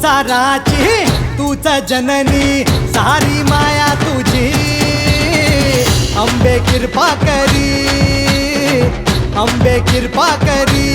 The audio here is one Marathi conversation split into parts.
संसाराची तूच जननी सारी माया तुझी अंबे कृपा करी अंबे कृपा करी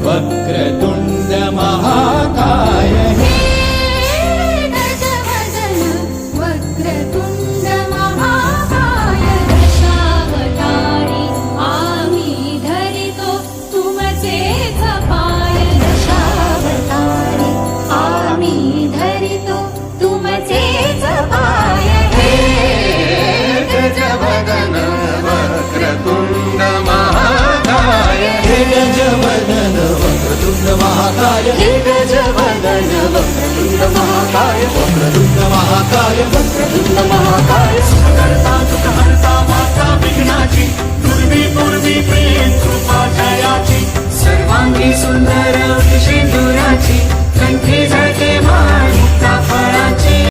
वक्रतुंड महाकाय गजवदन वक्रतुंड महाकाय दशावतारी आम्ही धरितो तुमचेच पाय दशावतारी आम्ही धरितो तुमचेच पाय हे गजवदन वक्रतुंड महाकाय हे गजवदन वक्रतुंड महाकाय हे गजवदन वक्रतुंड महाकाय वक्रतुंड महाकाय वक्रतुंड महाकाय